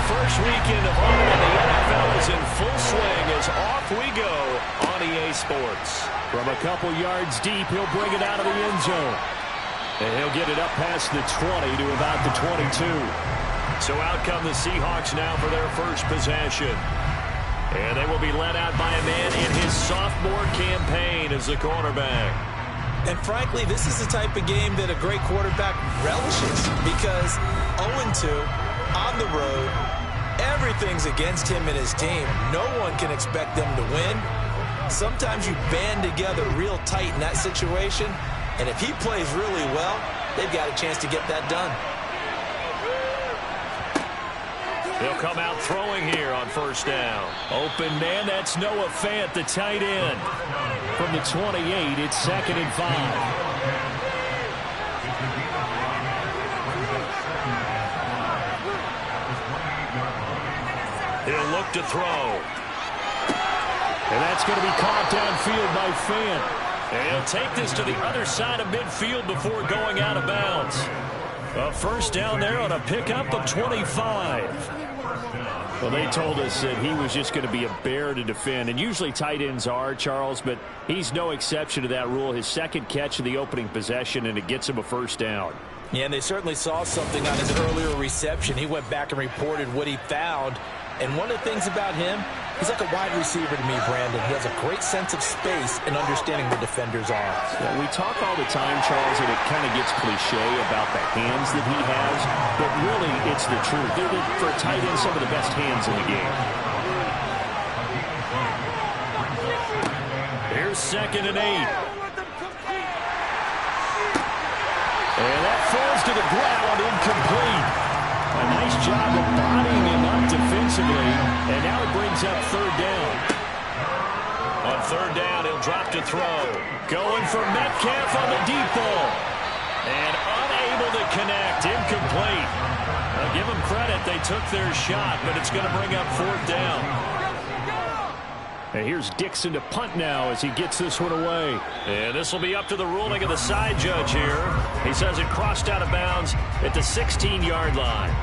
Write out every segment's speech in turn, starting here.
first weekend of autumn in the NFL is in full swing as off we go on EA Sports. From a couple yards deep, he'll bring it out of the end zone. And he'll get it up past the 20 to about the 22. So out come the Seahawks now for their first possession. And they will be led out by a man in his sophomore campaign as the quarterback. And frankly, this is the type of game that a great quarterback relishes because 0-2 on the road, everything's against him and his team. No one can expect them to win. Sometimes you band together real tight in that situation, and if he plays really well, they've got a chance to get that done. He'll come out throwing here on first down. Open man, that's Noah Fant, the tight end. From the 28, it's 2nd and 5. He'll look to throw. And that's going to be caught downfield by Fant. And he'll take this to the other side of midfield before going out of bounds. A first down there on a pickup of 25. Well, they told us that he was just going to be a bear to defend. And usually tight ends are, Charles, but he's no exception to that rule. His second catch of the opening possession, and it gets him a first down. Yeah, and they certainly saw something on his earlier reception. He went back and reported what he found. And one of the things about him, he's like a wide receiver to me, Brandon. He has a great sense of space and understanding where defenders are. Yeah, we talk all the time, Charles, and it kind of gets cliche about the hands that he has, but really it's the truth. They're, for a tight end, some of the best hands in the game. Here's 2nd and 8. And that falls to the ground, incomplete. A nice job of bodying him up defensively, and now it brings up 3rd down. On 3rd down, he'll drop to throw. Going for Metcalf on the deep ball. And unable to connect, incomplete. I'll give them credit, they took their shot, but it's going to bring up 4th down. And here's Dixon to punt now as he gets this one away. And this will be up to the ruling of the side judge here. He says it crossed out of bounds at the 16-yard line.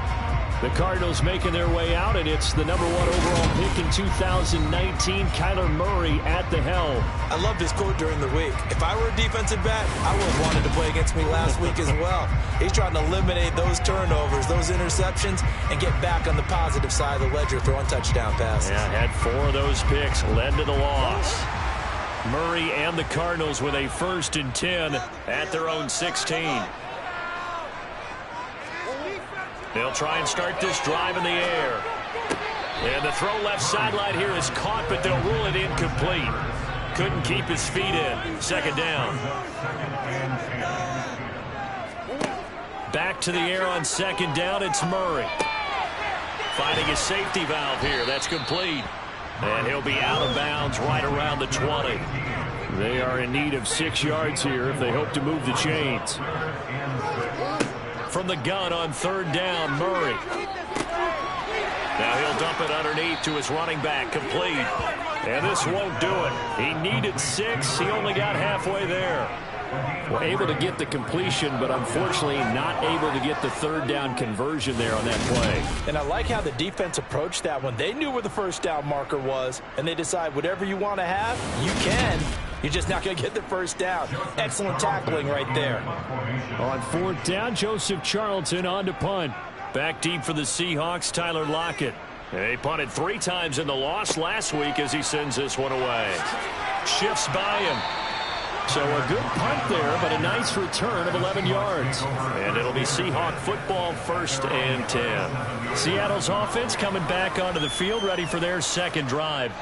The Cardinals making their way out, and it's the #1 overall pick in 2019, Kyler Murray at the helm. I loved his quote during the week. If I were a defensive back, I would have wanted to play against me last week as well. He's trying to eliminate those turnovers, those interceptions, and get back on the positive side of the ledger, throwing touchdown passes. Yeah, had 4 of those picks, led to the loss. Murray and the Cardinals with a 1st and 10 at their own 16. They'll try and start this drive in the air. And the throw left sideline here is caught, but they'll rule it incomplete. Couldn't keep his feet in. 2nd down. Back to the air on 2nd down, it's Murray. Finding a safety valve here. That's complete. And he'll be out of bounds right around the 20. They are in need of 6 yards here if they hope to move the chains. From the gun on 3rd down, Murray. Now he'll dump it underneath to his running back, complete. And this won't do it. He needed 6. He only got halfway there. Well, able to get the completion, but unfortunately not able to get the 3rd down conversion there on that play. And I like how the defense approached that one. They knew where the 1st down marker was, and they decide whatever you want to have, you can. You're just not going to get the 1st down. Excellent tackling right there. On 4th down, Joseph Charlton on to punt. Back deep for the Seahawks, Tyler Lockett. He punted 3 times in the loss last week as he sends this one away. Shifts by him. So a good punt there, but a nice return of 11 yards. And it'll be Seahawk football, 1st and 10. Seattle's offense coming back onto the field, ready for their 2nd drive.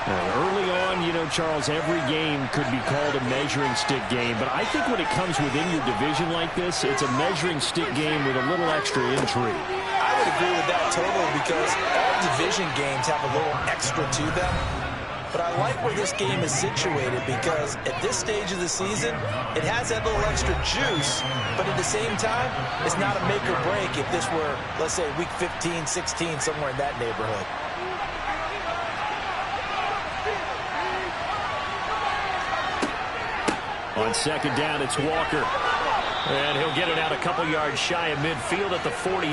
Early on, you know, Charles, every game could be called a measuring stick game. But I think when it comes within your division like this, it's a measuring stick game with a little extra intrigue. I would agree with that totally because all division games have a little extra to them. But I like where this game is situated because at this stage of the season, it has that little extra juice, but at the same time, it's not a make or break if this were, let's say, week 15, 16, somewhere in that neighborhood. On 2nd down, it's Walker. And he'll get it out a couple yards shy of midfield at the 48.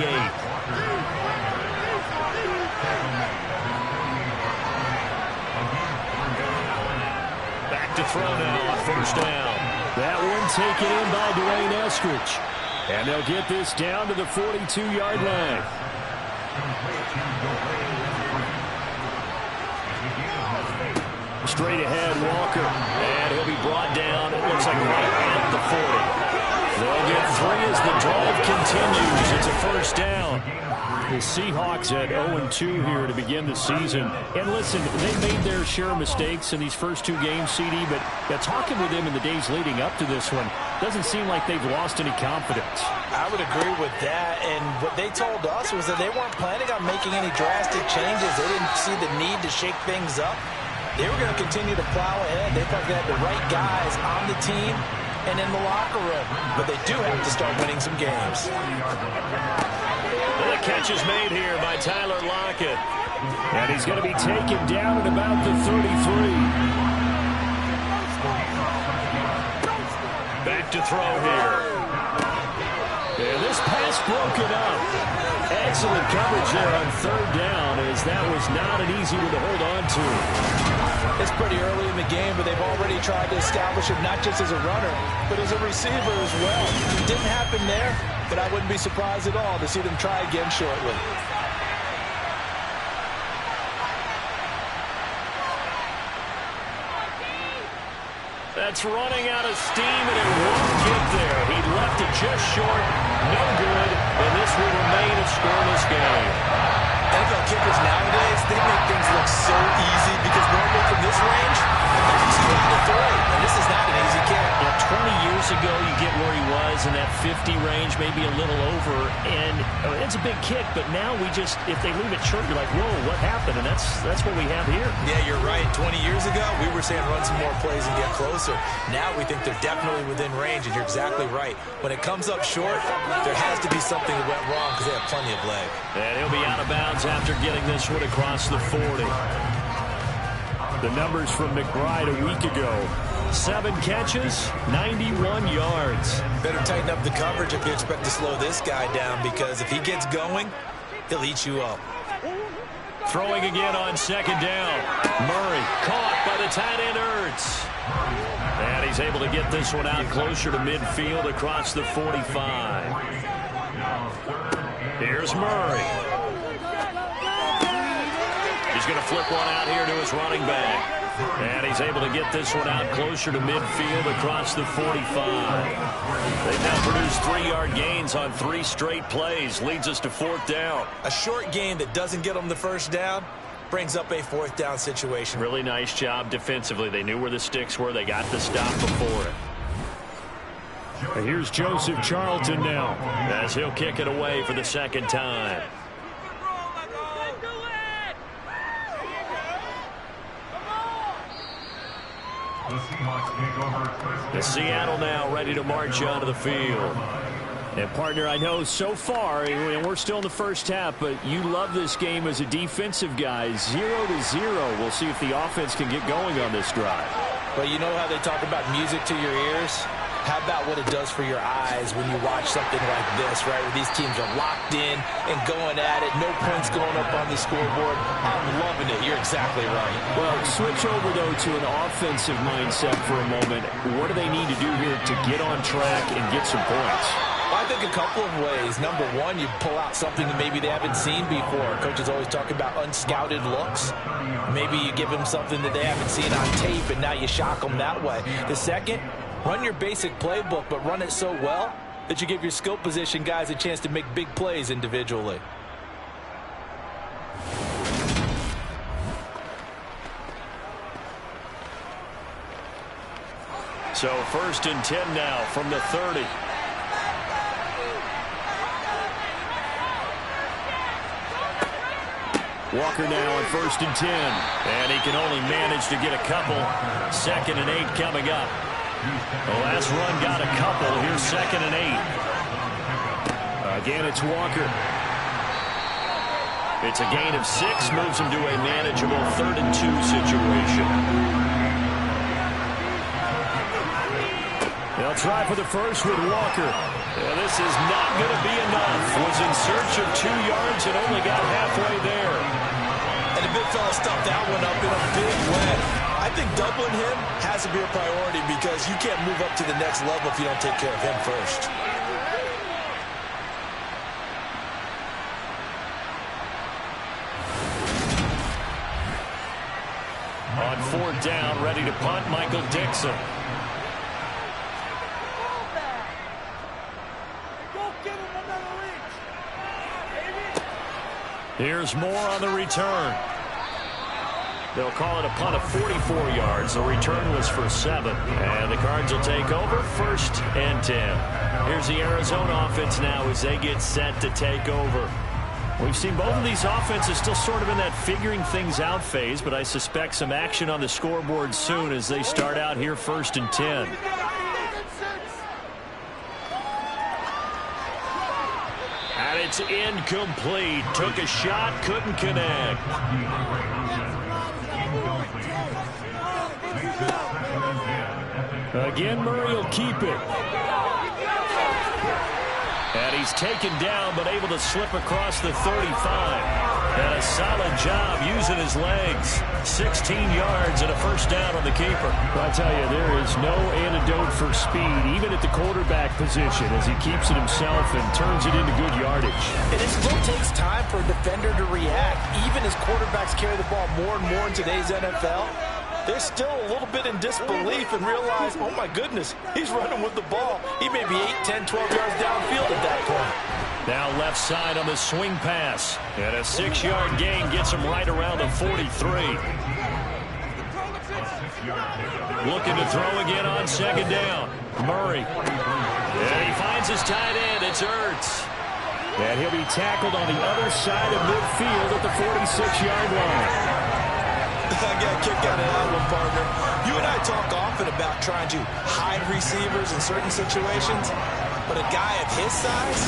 throw now on first down. That one taken in by Dwayne Eskridge. And they'll get this down to the 42-yard line. Straight ahead, Walker. And he'll be brought down, it looks like right at the 40. They'll get 3 as the drive continues. It's a first down. The Seahawks at 0-2 here to begin the season. And listen, they made their share of mistakes in these first 2 games, CD, but talking with them in the days leading up to this one, doesn't seem like they've lost any confidence. I would agree with that, and what they told us was that they weren't planning on making any drastic changes. They didn't see the need to shake things up. They were going to continue to plow ahead. They thought they had the right guys on the team and in the locker room, but they do have to start winning some games. The catch is made here by Tyler Lockett, and he's going to be taken down at about the 33. Back to throw here. And this pass broken up. Excellent coverage there on third down, as that was not an easy one to hold on to. It's pretty early in the game, but they've already tried to establish him not just as a runner, but as a receiver as well. Didn't happen there, but I wouldn't be surprised at all to see them try again shortly. That's running out of steam, and it won't get there. He left it just short, no good, and this will remain a scoreless game. NFL kickers nowadays, they make things look so easy because normally from this range, they're just trying to throw. And this is not an easy kick. Yeah, 20 years ago, you get where he was in that 50 range, maybe a little over, and it's a big kick, but now we just, if they leave it short, you're like, whoa, what happened? And that's what we have here. Yeah, you're right. 20 years ago, we were saying run some more plays and get closer. Now we think they're definitely within range, and you're exactly right. When it comes up short, there has to be something that went wrong because they have plenty of leg. And he'll be out of bounds after getting this one across the 40. The numbers from McBride a week ago. 7 catches, 91 yards. Better tighten up the coverage if you expect to slow this guy down, because if he gets going, he'll eat you up. Throwing again on second down. Murray caught by the tight end Ertz. And he's able to get this one out closer to midfield across the 45. Here's Murray. He's going to flip one out here to his running back. And he's able to get this one out closer to midfield across the 45. They've now produced 3-yard gains on 3 straight plays. Leads us to 4th down. A short gain that doesn't get them the first down brings up a 4th down situation. Really nice job defensively. They knew where the sticks were. They got the stop before it. And here's Joseph Charlton now, as he'll kick it away for the 2nd time. The Seattle now ready to march onto the field. And, partner, I know so far, and we're still in the first half, but you love this game as a defensive guy. 0-0. We'll see if the offense can get going on this drive. Well, you know how they talk about music to your ears? How about what it does for your eyes when you watch something like this, right, where these teams are locked in and going at it, no points going up on the scoreboard? I'm loving it. You're exactly right. Well, switch over, though, to an offensive mindset for a moment. What do they need to do here to get on track and get some points? Well, I think a couple of ways. Number one, you pull out something that maybe they haven't seen before. Coaches always talk about unscouted looks. Maybe you give them something that they haven't seen on tape, and now you shock them that way. The second, run your basic playbook, but run it so well that you give your skill position guys a chance to make big plays individually. So 1st and 10 now from the 30. Walker now on 1st and 10. And he can only manage to get a couple. 2nd and 8 coming up. The last run got a couple. Here's 2nd and 8. Again, it's Walker. It's a gain of 6. Moves him to a manageable 3rd and 2 situation. They'll try for the first with Walker. And this is not going to be enough. Was in search of 2 yards and only got halfway there. And the big fella stuffed that one up in a big way. I think doubling him has to be a priority because you can't move up to the next level if you don't take care of him first. On fourth down, ready to punt, Michael Dixon. Here's Moore on the return. They'll call it a punt of 44 yards. The return was for 7. And the Cards will take over, 1st and 10. Here's the Arizona offense now as they get set to take over. We've seen both of these offenses still sort of in that figuring things out phase, but I suspect some action on the scoreboard soon as they start out here 1st and 10. And it's incomplete. Took a shot, couldn't connect. Again, Murray will keep it. And he's taken down, but able to slip across the 35. And a solid job using his legs. 16 yards and a 1st down on the keeper. I'll tell you, there is no antidote for speed, even at the quarterback position, as he keeps it himself and turns it into good yardage. And it still takes time for a defender to react. Even as quarterbacks carry the ball more and more in today's NFL, they're still a little bit in disbelief and realize, oh my goodness, he's running with the ball. He may be 8, 10, 12 yards downfield at that point. Now left side on the swing pass. And a 6-yard gain gets him right around the 43. Looking to throw again on 2nd down. Murray. And he finds his tight end. It's Ertz. And he'll be tackled on the other side of midfield at the 46-yard line. I got a kick out of that one, partner. You and I talk often about trying to hide receivers in certain situations, but a guy of his size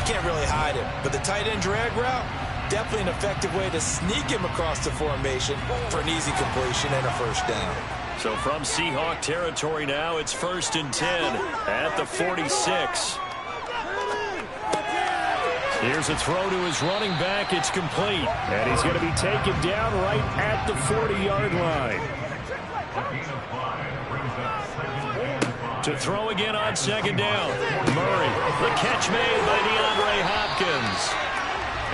can't really hide him. But the tight end drag route, definitely an effective way to sneak him across the formation for an easy completion and a 1st down. So from Seahawk territory now, it's 1st and 10 at the 46. Here's a throw to his running back. It's complete. And he's going to be taken down right at the 40-yard line. To throw again on 2nd down. Murray. The catch made by DeAndre Hopkins.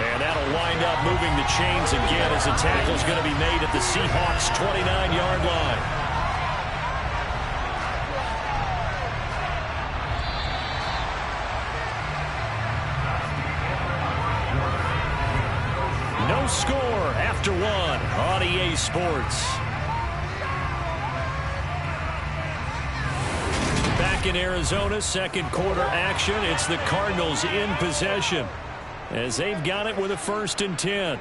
And that'll wind up moving the chains again as the tackle's going to be made at the Seahawks' 29-yard line. No score after 1 on EA Sports. Back in Arizona, 2nd quarter action. It's the Cardinals in possession as they've got it with a 1st and 10.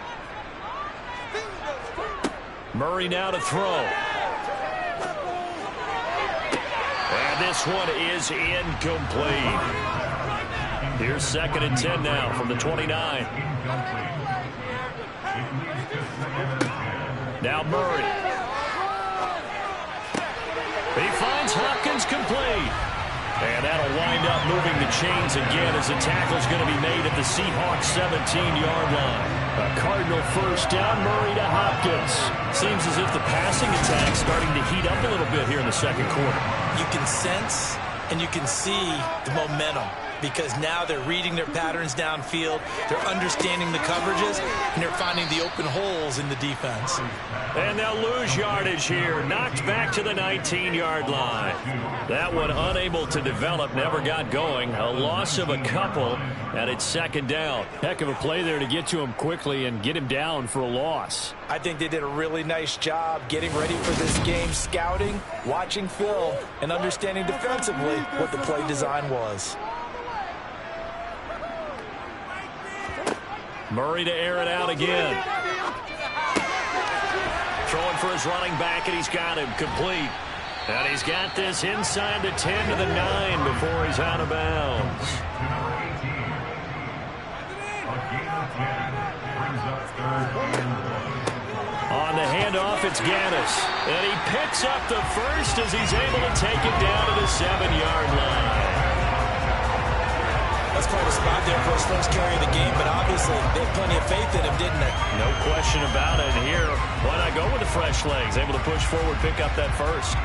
Murray now to throw. And this one is incomplete. Here's 2nd and 10 now from the 29. Now Murray. He finds Hopkins complete. And that'll wind up moving the chains again as the tackle's going to be made at the Seahawks' 17-yard line. A Cardinal 1st down, Murray to Hopkins. Seems as if the passing attack's starting to heat up a little bit here in the 2nd quarter. You can sense and you can see the momentum, because now they're reading their patterns downfield, they're understanding the coverages, and they're finding the open holes in the defense. And they'll lose yardage here. Knocked back to the 19-yard line. That one unable to develop, never got going. A loss of a couple, and it's 2nd down. Heck of a play there to get to him quickly and get him down for a loss. I think they did a really nice job getting ready for this game, scouting, watching film, and understanding defensively what the play design was. Murray to air it out again. Throwing for his running back, and he's got him complete. And he's got this inside the 10 to the 9 before he's out of bounds. On the handoff, it's Gaddis. And he picks up the 1st as he's able to take it down to the 7-yard line. A That's quite a spot there for his first carry of the game, but obviously they had plenty of faith in him, didn't they? No question about it. And here, why not go with the fresh legs? Able to push forward, pick up that first.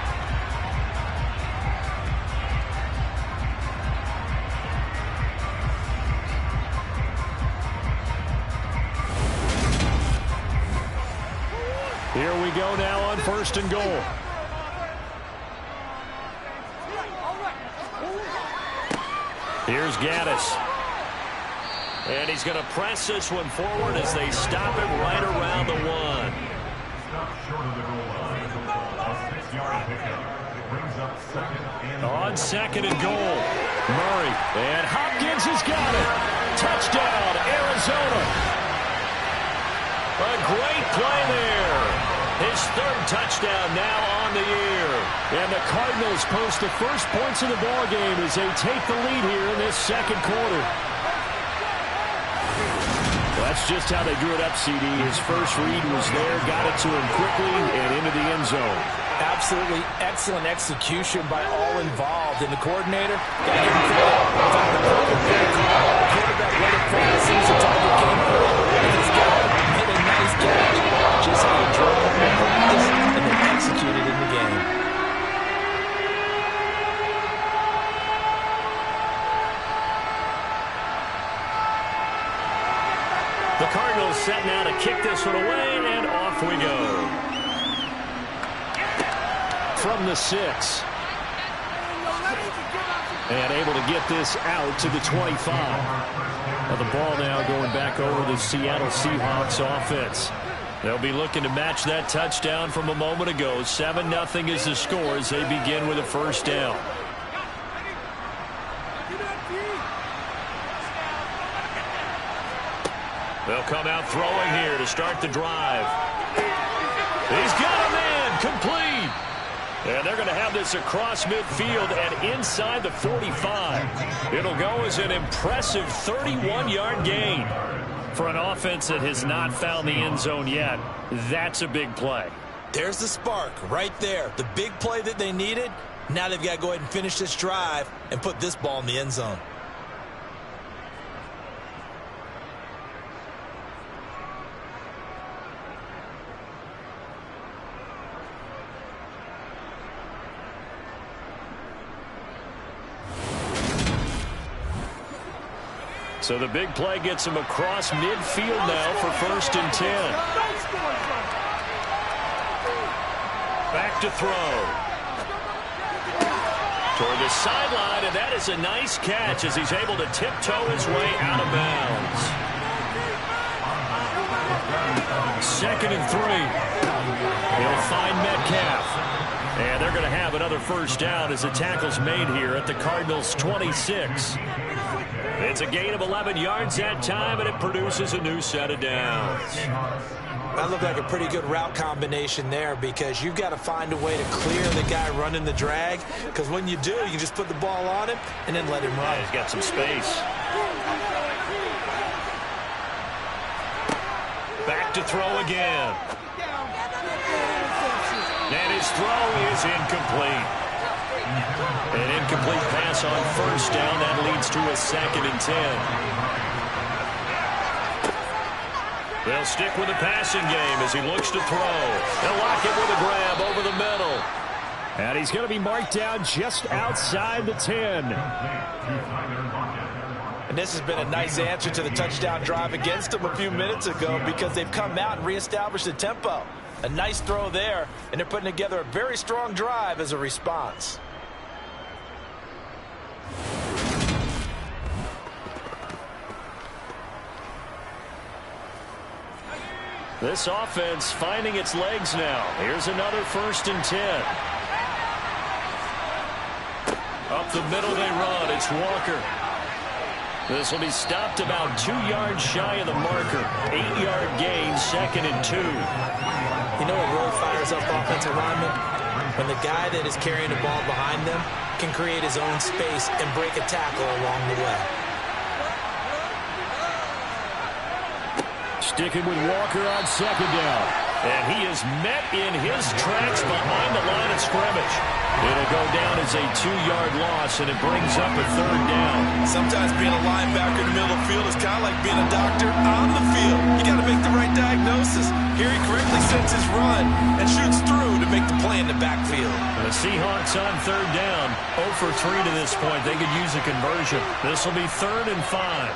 Here we go now on 1st and goal. Here's Gaddis. And he's going to press this one forward as they stop him right around the 1. On 2nd and goal. Murray. And Hopkins has got it. Touchdown, Arizona. A great play there. His 3rd touchdown now on the year. And the Cardinals post the first points of the ballgame as they take the lead here in this 2nd quarter. Well, that's just how they drew it up, CD. His first read was there, got it to him quickly and into the end zone. Absolutely excellent execution by all involved. And the coordinator, got to give him credit. Found the perfect play call. The quarterback let it fall as soon as the target came through. And he's got it. Hit a nice catch. Just how you draw up in practice and then execute it in the game. The Cardinals set now to kick this one away, and off we go. From the 6. And able to get this out to the 25. Now the ball now going back over the Seattle Seahawks offense. They'll be looking to match that touchdown from a moment ago. 7-0 is the score as they begin with a first down. They'll come out throwing here to start the drive. He's got a man complete. And they're going to have this across midfield and inside the 45. It'll go as an impressive 31-yard gain. For an offense that has not found the end zone yet, that's a big play. There's the spark right there. The big play that they needed. Now they've got to go ahead and finish this drive and put this ball in the end zone. So the big play gets him across midfield now for 1st and 10. Back to throw. Toward the sideline, and that is a nice catch as he's able to tiptoe his way out of bounds. 2nd and 3. He'll find Metcalf. And they're going to have another first down as the tackle's made here at the Cardinals' 26. It's a gain of 11 yards that time, and it produces a new set of downs. That looked like a pretty good route combination there because you've got to find a way to clear the guy running the drag, because when you do, you can just put the ball on him and then let him run. Yeah, he's got some space. Back to throw again. And his throw is incomplete. An incomplete pass on first down. That leads to a 2nd and 10. They'll stick with the passing game as he looks to throw. They'll lock it with a grab over the middle. And he's going to be marked down just outside the 10. And this has been a nice answer to the touchdown drive against them a few minutes ago because they've come out and reestablished the tempo. A nice throw there, and they're putting together a very strong drive as a response. This offense finding its legs now. Here's another 1st and 10. Up the middle they run. It's Walker. This will be stopped about 2 yards shy of the marker. 8-yard gain, 2nd and 2. You know what really fires up offensive linemen? When the guy that is carrying the ball behind them can create his own space and break a tackle along the way. Sticking with Walker on 2nd down. And he is met in his tracks behind the line of scrimmage. It'll go down as a 2-yard loss, and it brings up a 3rd down. Sometimes being a linebacker in the middle of the field is kind of like being a doctor on the field. You got to make the right diagnosis. Here he correctly sets his run and shoots through to make the play in the backfield. The Seahawks on 3rd down. 0 for 3 to this point. They could use a conversion. This will be 3rd and 5.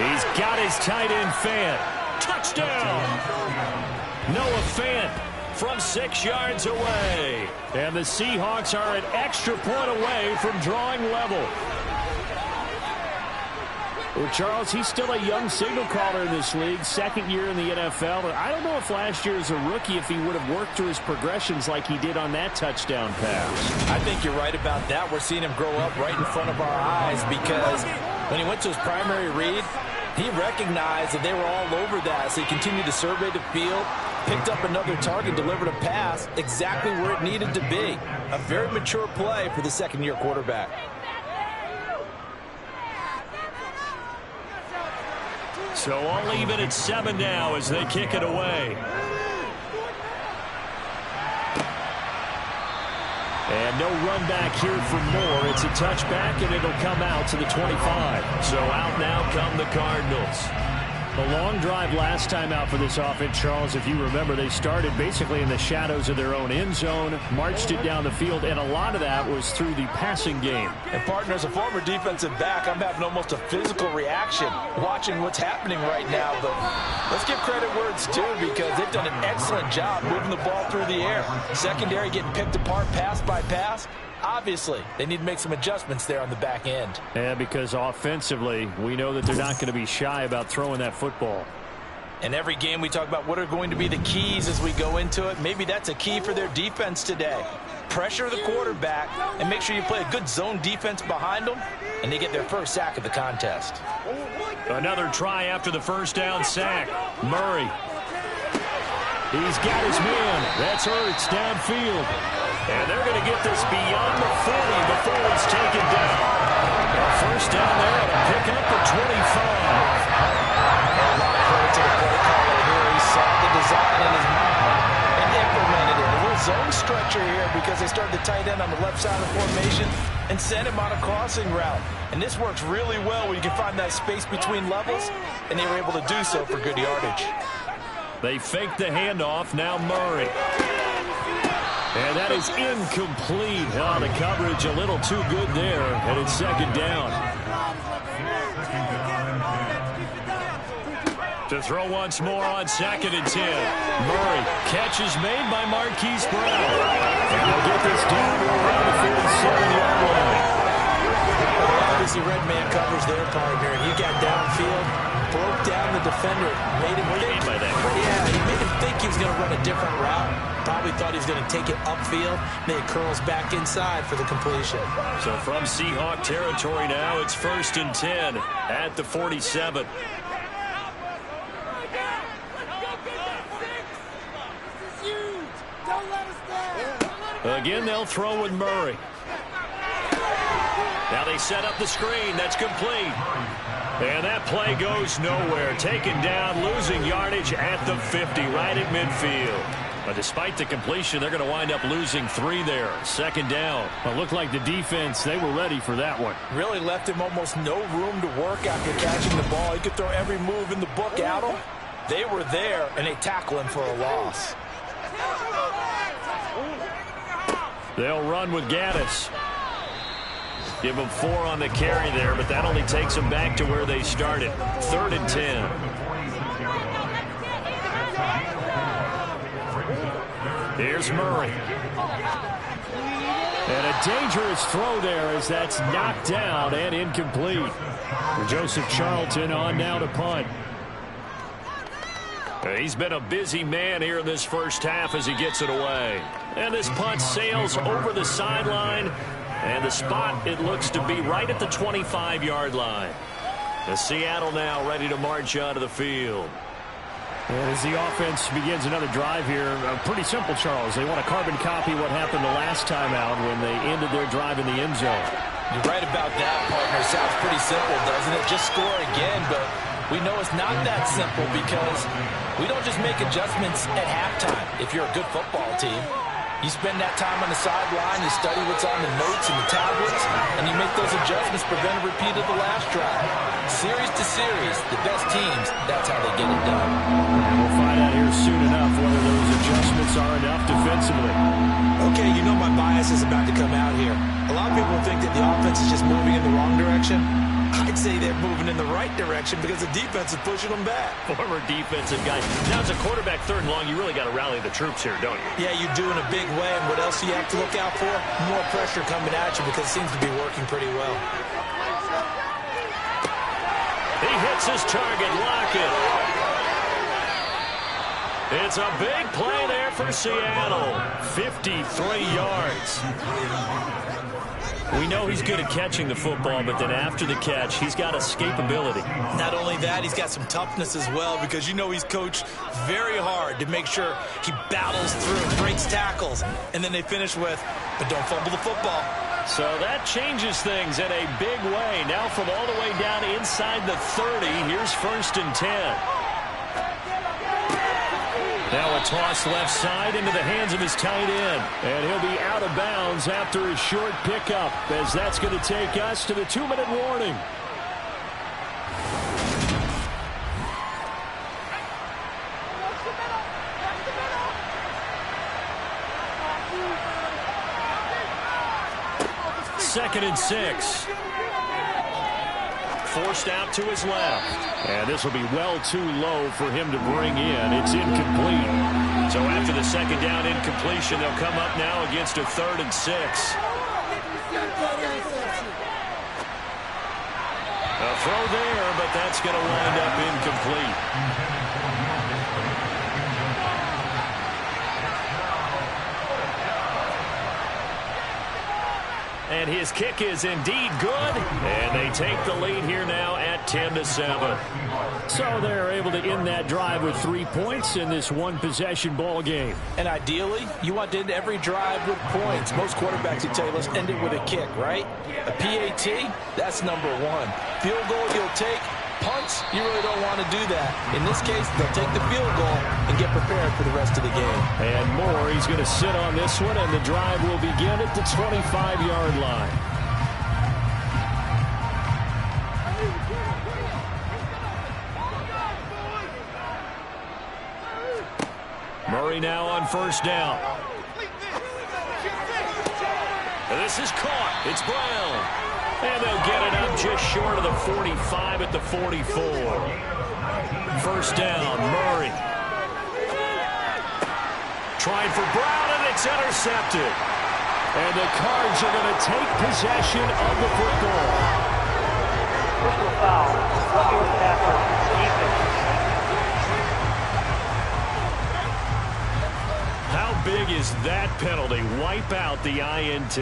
He's got his tight end Fant. Touchdown! Noah Fant from 6 yards away. And the Seahawks are an extra point away from drawing level. Well, Charles, he's still a young signal caller in this league, 2nd year in the NFL. But I don't know if last year as a rookie, if he would have worked through his progressions like he did on that touchdown pass. I think you're right about that. We're seeing him grow up right in front of our eyes because when he went to his primary read, he recognized that they were all over that, so he continued to survey the field, picked up another target, delivered a pass exactly where it needed to be. A very mature play for the 2nd-year quarterback. So all even at 7 now as they kick it away. And no run back here for Moore. It's a touchback, and it'll come out to the 25. So out now come the Cardinals. A long drive last time out for this offense, Charles. If you remember, they started basically in the shadows of their own end zone, marched it down the field, and a lot of that was through the passing game. And, partner, as a former defensive back, I'm having almost a physical reaction watching what's happening right now. But let's give credit where it's due because they've done an excellent job moving the ball through the air. Secondary getting picked apart pass by pass. Obviously, they need to make some adjustments there on the back end. Yeah, because offensively, we know that they're not going to be shy about throwing that football. In every game, we talk about what are going to be the keys as we go into it. Maybe that's a key for their defense today. Pressure the quarterback and make sure you play a good zone defense behind them, and they get their first sack of the contest. Another try after the first down sack. Murray. He's got his man. That's Ertz downfield. And they're going to get this beyond the 40 before it's taken down. A first down there and a pick up the 25. A lot of credit to the play caller here. He saw the design in his mind and implemented it. A little zone stretcher here because they started the tight end on the left side of the formation and sent him on a crossing route. And this works really well when you can find that space between levels, and they were able to do so for good yardage. They faked the handoff. Now Murray. And that is incomplete. Oh, the coverage a little too good there, and it's 2nd down. To throw once more on 2nd and 10. Murray, catch is made by Marquise Brown. And they'll get this down to around the 47-yard line. Obviously, red man covers their partner, and he got downfield, broke down the defender, made him think. What do you mean by that? Yeah, he made him think he was going to run a different route. Probably thought he was going to take it upfield. Then it curls back inside for the completion. So from Seahawk territory now, it's 1st and 10 at the 47. Again, they'll throw with Murray. Now they set up the screen. That's complete. And that play goes nowhere. Taken down, losing yardage at the 50, right at midfield. But despite the completion, they're going to wind up losing 3 there. 2nd down. Well, it looked like the defense, they were ready for that one. Really left him almost no room to work after catching the ball. He could throw every move in the book at him. They were there, and they tackle him for a loss. They'll run with Gaddis. Give them 4 on the carry there, but that only takes them back to where they started. 3rd and 10. Here's Murray. And a dangerous throw there as that's knocked down and incomplete. For Joseph Charlton on now to punt. He's been a busy man here in this first half as he gets it away. And this punt sails over the sideline. And the spot, it looks to be right at the 25-yard line. The Seattle now ready to march onto the field. And as the offense begins another drive here, pretty simple, Charles. They want to carbon copy what happened the last time out when they ended their drive in the end zone. You're right about that, partner. Sounds pretty simple, doesn't it? Just score again, but We know it's not that simple because we don't just make adjustments at halftime if you're a good football team. You spend that time on the sideline, you study what's on the notes and the tablets, and you make those adjustments, prevent a repeat of the last drive. Series to series, the best teams, that's how they get it done. And we'll find out here soon enough whether those adjustments are enough defensively. Okay, you know my bias is about to come out here. A lot of people think that the offense is just moving in the wrong direction. I'd say they're moving in the right direction because the defense is pushing them back. Former defensive guy. Now, as a quarterback, 3rd and long, you really got to rally the troops here, don't you? Yeah, you do in a big way. And what else do you have to look out for? More pressure coming at you because it seems to be working pretty well. He hits his target. Lockett. It's a big play there for Seattle. 53 yards. We know he's good at catching the football, but then after the catch, he's got escapability. Not only that, he's got some toughness as well because you know he's coached very hard to make sure he battles through, breaks tackles, and then they finish with, but don't fumble the football. So that changes things in a big way. Now from all the way down inside the 30, here's 1st and 10. Now a toss left side into the hands of his tight end. And he'll be out of bounds after his short pickup, as that's going to take us to the 2-minute warning. Second and 6. Forced out to his left. And this will be well too low for him to bring in. It's incomplete. So after the second down incompletion, they'll come up now against a 3rd and 6. A throw there, but that's going to wind up incomplete. And his kick is indeed good. And they take the lead here now at 10-7. So they're able to end that drive with 3 points in this one-possession ball game. And ideally, you want to end every drive with points. Most quarterbacks would tell you, let's end it with a kick, right? A PAT, that's number 1. Field goal you'll take. Punts, you really don't want to do that. In this case, they'll take the field goal and get prepared for the rest of the game. And more, he's going to sit on this one, and the drive will begin at the 25-yard line. Murray now on 1st down. And this is caught. It's Brown. And they'll get it up just short of the 45 at the 44. 1st down, Murray. Trying for Brown, and it's intercepted. And the Cards are going to take possession of the football. Personal foul. Roughing the passer. Defense. How big is that penalty? Wipe out the INT.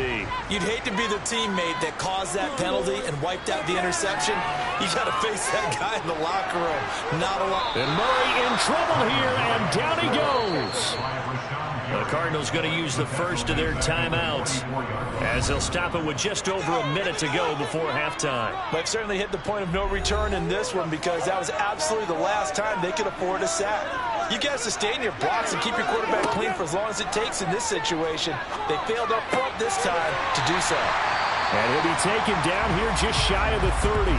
You'd hate to be the teammate that caused that penalty and wiped out the interception. You got to face that guy in the locker room. Not a lot. And Murray in trouble here, and down he goes. The Cardinals going to use the first of their timeouts as they'll stop it with just over a minute to go before halftime. They've certainly hit the point of no return in this one because that was absolutely the last time they could afford a sack. You got to sustain your blocks and keep your quarterback clean for as long as it takes in this situation. They failed up front this time to do so. And he'll be taken down here just shy of the 30.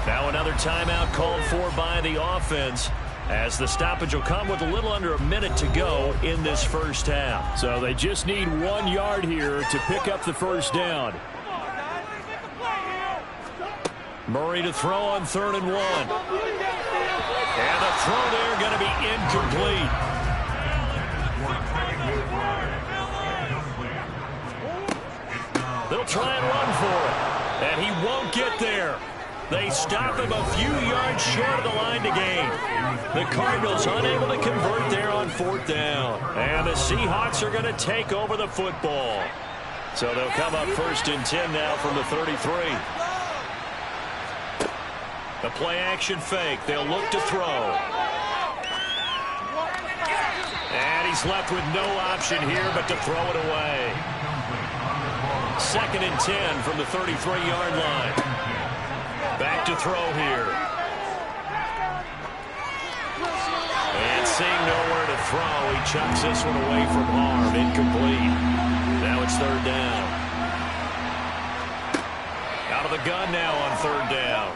Now another timeout called for by the offense, as the stoppage will come with a little under a minute to go in this first half. So they just need 1 yard here to pick up the 1st down. Murray to throw on 3rd and 1. And the throw there going to be incomplete. They'll try and run for it. And he won't get there. They stop him a few yards short of the line to gain. The Cardinals unable to convert there on 4th down. And the Seahawks are going to take over the football. So they'll come up 1st and 10 now from the 33. The play action fake. They'll look to throw. And he's left with no option here but to throw it away. 2nd and 10 from the 33-yard line. Back to throw here. seeing nowhere to throw, he chucks this one away from harm. Incomplete. Now it's third down. Out of the gun now on third down.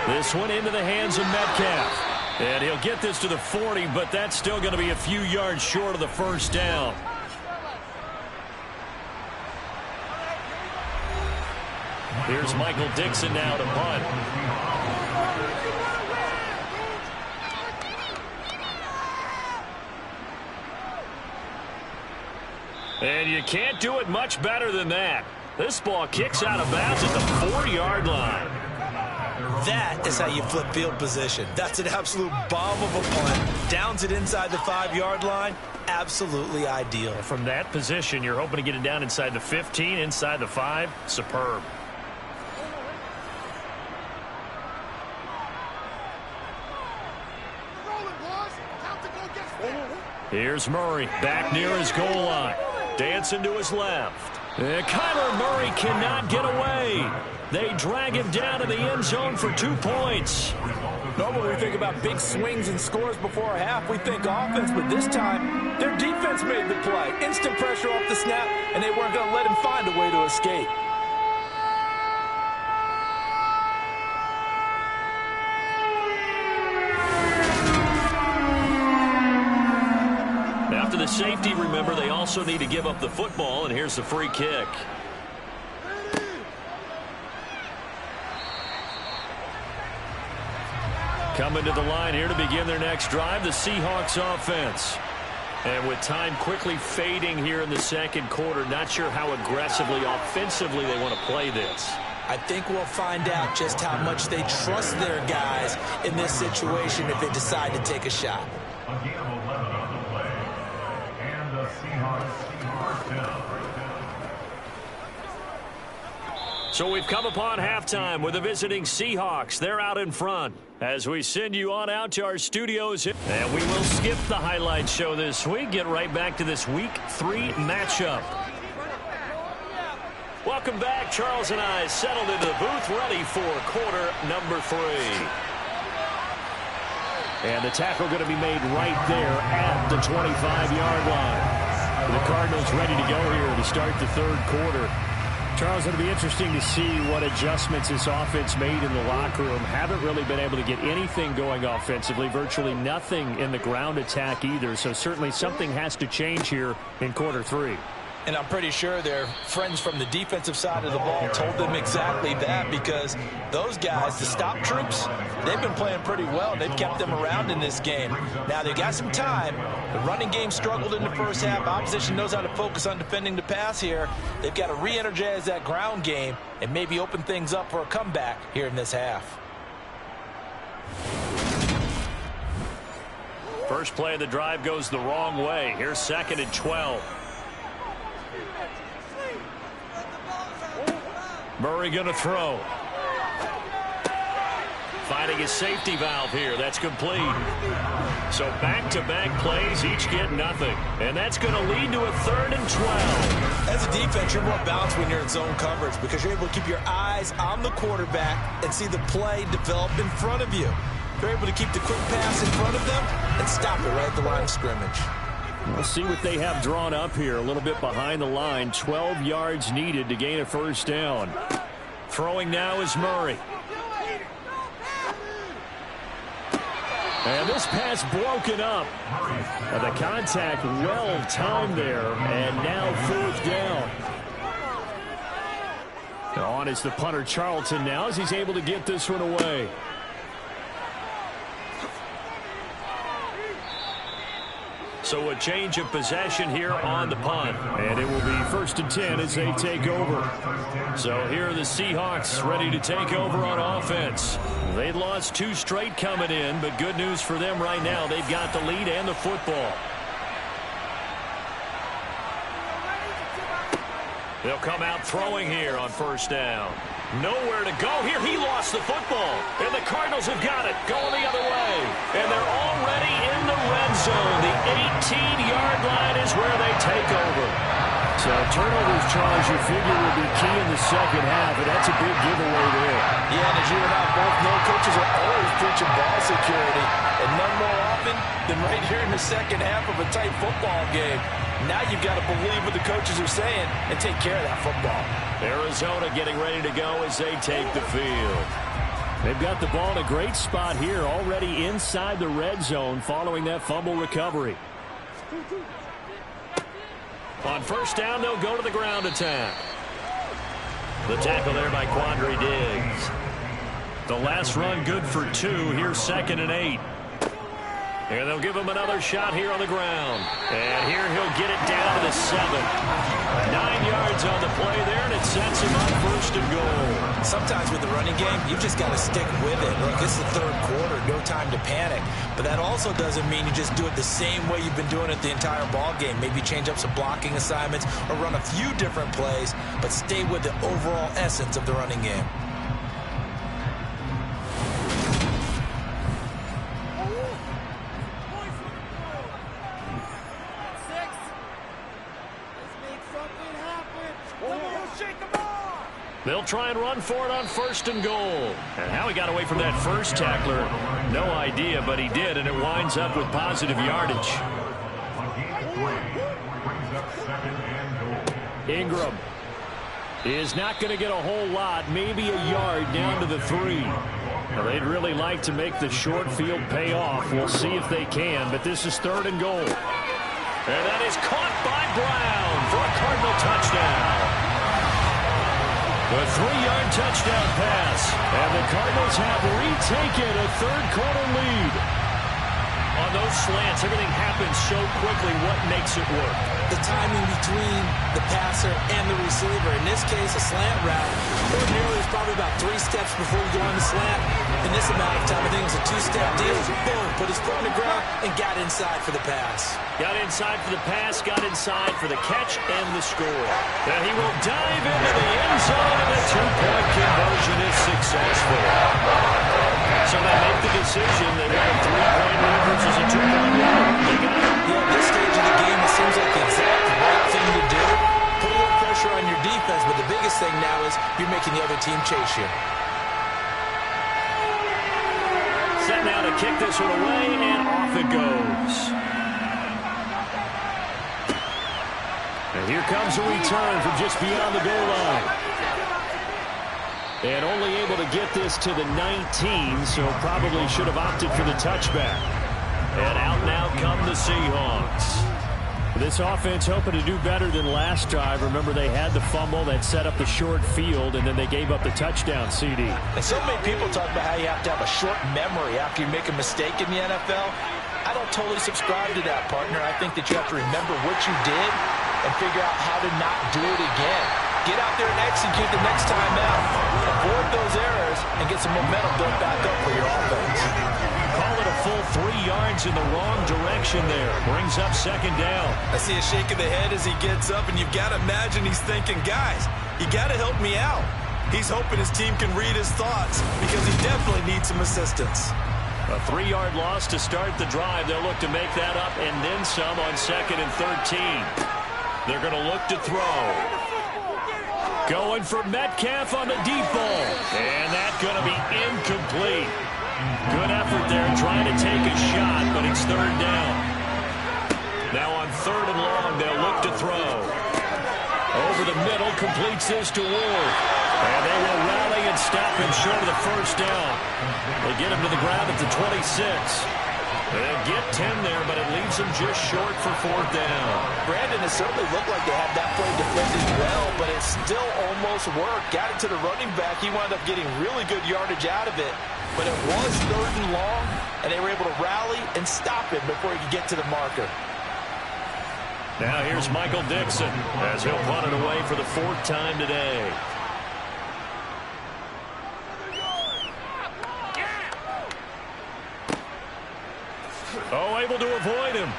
This one into the hands of Metcalf. And he'll get this to the 40, but that's still going to be a few yards short of the first down. Here's Michael Dixon now to punt. And you can't do it much better than that. This ball kicks out of bounds at the 4-yard line. That is how you flip field position. That's an absolute bomb of a punt. Downs it inside the 5-yard line. Absolutely ideal. From that position, you're hoping to get it down inside the 15, inside the 5. Superb. Here's Murray back near his goal line. Dancing to his left. And Kyler Murray cannot get away. They drag him down to the end zone for 2 points. Normally we think about big swings and scores before a half. We think offense, but this time their defense made the play. Instant pressure off the snap, and they weren't going to let him find a way to escape. After the safety, remember, they also need to give up the football, and here's the free kick. Coming to the line here to begin their next drive, the Seahawks offense. And with time quickly fading here in the second quarter, not sure how aggressively, offensively they want to play this. I think we'll find out just how much they trust their guys in this situation if they decide to take a shot. So we've come upon halftime with the visiting Seahawks. They're out in front as we send you on out to our studios. And we will skip the highlight show this week. Get right back to this Week 3 matchup. Welcome back. Charles and I settled into the booth, ready for quarter number 3. And the tackle going to be made right there at the 25-yard line. The Cardinals ready to go here to start the third quarter. Charles, it'll be interesting to see what adjustments this offense made in the locker room. Haven't really been able to get anything going offensively, virtually nothing in the ground attack either. So certainly something has to change here in quarter 3. And I'm pretty sure their friends from the defensive side of the ball told them exactly that, because those guys, the stop troops, they've been playing pretty well. They've kept them around in this game. Now, they got some time. The running game struggled in the first half. Opposition knows how to focus on defending the pass here. They've got to re-energize that ground game and maybe open things up for a comeback here in this half. First play of the drive goes the wrong way. Here's 2nd and 12. Murray going to throw. Finding his safety valve here. That's complete. So back-to-back plays, each get nothing. And that's going to lead to a 3rd and 12. As a defense, you're more balanced when you're in zone coverage because you're able to keep your eyes on the quarterback and see the play develop in front of you. You're able to keep the quick pass in front of them and stop it right at the line of scrimmage. We'll see what they have drawn up here. A little bit behind the line. 12 yards needed to gain a first down. Throwing now is Murray. And this pass broken up. The contact well timed there. And now 4th down. On is the punter Charlton now as he's able to get this one away. So a change of possession here on the punt. And it will be 1st and 10 as they take over. So here are the Seahawks ready to take over on offense. They'd lost 2 straight coming in, but good news for them right now. They've got the lead and the football. They'll come out throwing here on 1st down. Nowhere to go here. He lost the football. And the Cardinals have got it. Going the other way. And they're already in the red zone. The 18-yard line is where they take over. So turnovers, Charles, you figure will be key in the second half, and that's a big giveaway there. Yeah, and as you and I both know, coaches are always preaching ball security, and none more often than right here in the second half of a tight football game. Now you've got to believe what the coaches are saying and take care of that football. Arizona getting ready to go as they take the field. They've got the ball in a great spot here, already inside the red zone following that fumble recovery. On first down, they'll go to the ground attack. The tackle there by Quandre Diggs. The last run good for 2. Here's 2nd and 8. And they'll give him another shot here on the ground. And here he'll get it down to the 7. 9 yards on the play there, and it sets him up 1st and goal. Sometimes with the running game, you've just got to stick with it. Look, it's the 3rd quarter, no time to panic. But that also doesn't mean you just do it the same way you've been doing it the entire ball game. Maybe change up some blocking assignments or run a few different plays, but stay with the overall essence of the running game. They'll try and run for it on 1st and goal. And how he got away from that first tackler, no idea, but he did, and it winds up with positive yardage. Ingram is not going to get a whole lot, maybe a yard down to the 3. Now, they'd really like to make the short field pay off. We'll see if they can, but this is 3rd and goal. And that is caught by Brown for a Cardinal touchdown. A 3-yard touchdown pass, and the Cardinals have retaken a 3rd quarter lead. On those slants, everything happens so quickly. What makes it work? The timing between the passer and the receiver. In this case, a slant route. Ordinarily, it's probably about 3 steps before you go on the slant. In this amount of time, I think it was a 2-step deal. Boom, put his foot on the ground and got inside for the pass. Got inside for the pass, got inside for the catch and the score. And he will dive into the end zone, and the 2-point conversion is successful. So they make the decision. They got a 3-point lead versus a 2-point lead. They got it. Yeah, at this stage of the game, it seems like the exact right thing to do. Put a little pressure on your defense, but the biggest thing now is you're making the other team chase you. Set now to kick this one away, and off it goes. And here comes a return from just beyond the goal line. And only able to get this to the 19, so probably should have opted for the touchback. And out now come the Seahawks. This offense hoping to do better than last drive. Remember, they had the fumble that set up the short field, and then they gave up the touchdown CD. And so many people talk about how you have to have a short memory after you make a mistake in the NFL. I don't totally subscribe to that, partner. I think that you have to remember what you did and figure out how to not do it again. Get out there and execute the next time out. Avoid those errors and get some momentum built back up for your offense. Call it a full 3 yards in the wrong direction there. Brings up 2nd down. I see a shake of the head as he gets up, and you've got to imagine he's thinking, guys, you got to help me out. He's hoping his team can read his thoughts because he definitely needs some assistance. A 3-yard loss to start the drive. They'll look to make that up and then some on 2nd and 13. They're going to look to throw. Going for Metcalf on the deep ball. And that's going to be incomplete. Good effort there trying to take a shot, but it's 3rd down. Now on 3rd and long, they'll look to throw. Over the middle, completes this to Ward. And they will rally and stop him short of the 1st down. They get him to the ground at the 26. They'll get 10 there, but it leaves them just short for 4th down. Brandon, it certainly looked like they had that play defended well, but it still almost worked. Got it to the running back. He wound up getting really good yardage out of it. But it was 3rd and long, and they were able to rally and stop him before he could get to the marker. Now here's Michael Dixon as he'll punt it away for the 4th time today. Oh, able to avoid him.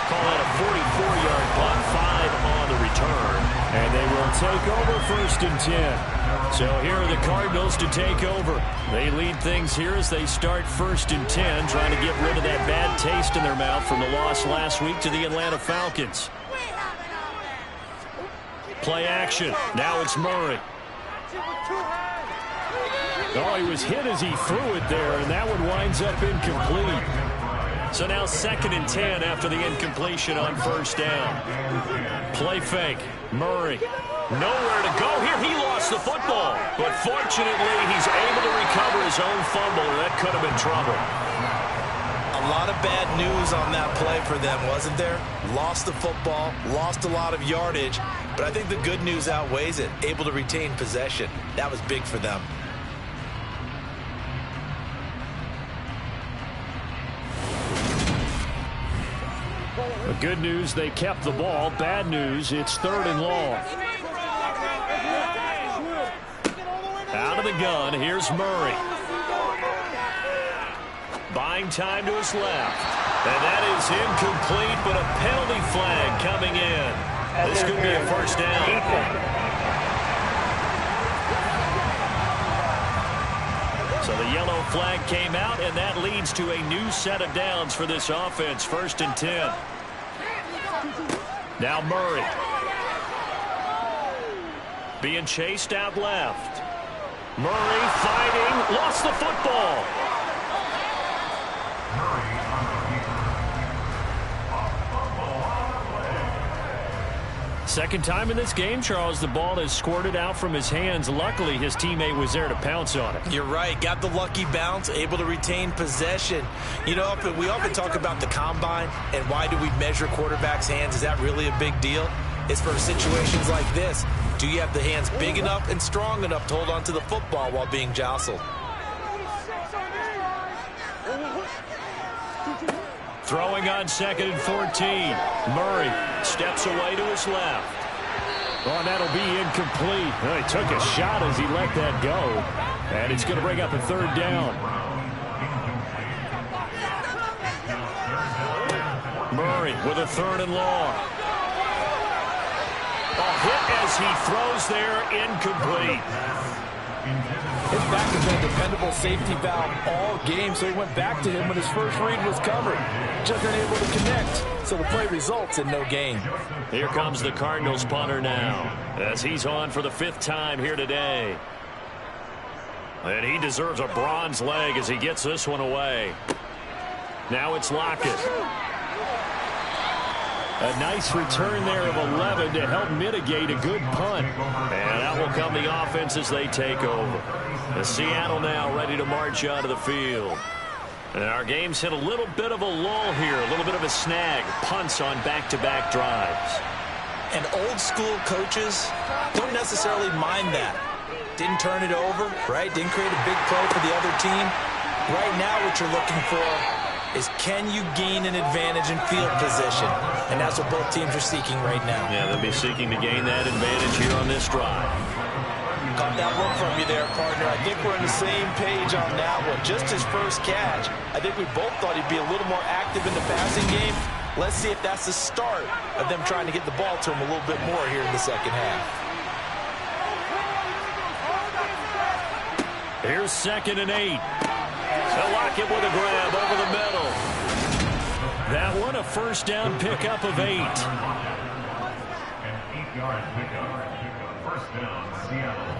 Call that a 44-yard punt, 5 on the return. And they will take over 1st and 10. So here are the Cardinals to take over. They lead things here as they start 1st and 10, trying to get rid of that bad taste in their mouth from the loss last week to the Atlanta Falcons. Play action. Now it's Murray. Oh, he was hit as he threw it there, and that one winds up incomplete. So now 2nd and 10 after the incompletion on first down. Play fake. Murray. Nowhere to go here. He lost the football. But fortunately, he's able to recover his own fumble, or that could have been trouble. A lot of bad news on that play for them, wasn't there? Lost the football, lost a lot of yardage, but I think the good news outweighs it. Able to retain possession. That was big for them. The good news, they kept the ball. Bad news, it's 3rd and long. Out of the gun, here's Murray. Buying time to his left. And that is incomplete, but a penalty flag coming in. This could be a first down. So the yellow flag came out, and that leads to a new set of downs for this offense. 1st and 10. Now Murray. Being chased out left. Murray fighting. Lost the football. Second time in this game, Charles, the ball has squirted out from his hands. Luckily, his teammate was there to pounce on it. You're right. Got the lucky bounce, able to retain possession. You know, we often talk about the combine and why do we measure quarterbacks' hands. Is that really a big deal? It's for situations like this. Do you have the hands big enough and strong enough to hold on to the football while being jostled? Throwing on 2nd and 14. Murray steps away to his left. Oh, and that'll be incomplete. Well, he took a shot as he let that go. And it's going to bring up a 3rd down. Murray with a 3rd and long. A hit as he throws there, incomplete. His back has been a dependable safety valve all game, so he went back to him when his first read was covered. Just unable to connect, so the play results in no gain. Here comes the Cardinals punter now, as he's on for the 5th time here today. And he deserves a bronze leg as he gets this one away. Now it's Lockett. A nice return there of 11 to help mitigate a good punt. And out will come the offense as they take over. The Seattle now ready to march onto the field. And our game's hit a little bit of a lull here, a little bit of a snag. Punts on back-to-back drives. And old school coaches don't necessarily mind that. Didn't turn it over, right? Didn't create a big play for the other team. Right now what you're looking for is can you gain an advantage in field position? And that's what both teams are seeking right now. Yeah, they'll be seeking to gain that advantage here on this drive. Caught that look from you there, partner. I think we're on the same page on that one. Just his first catch. I think we both thought he'd be a little more active in the passing game. Let's see if that's the start of them trying to get the ball to him a little bit more here in the second half. Here's 2nd and 8. Lockett with a grab over the middle. That one a first down pickup of 8. An 8-yard pickup. First down, Seattle.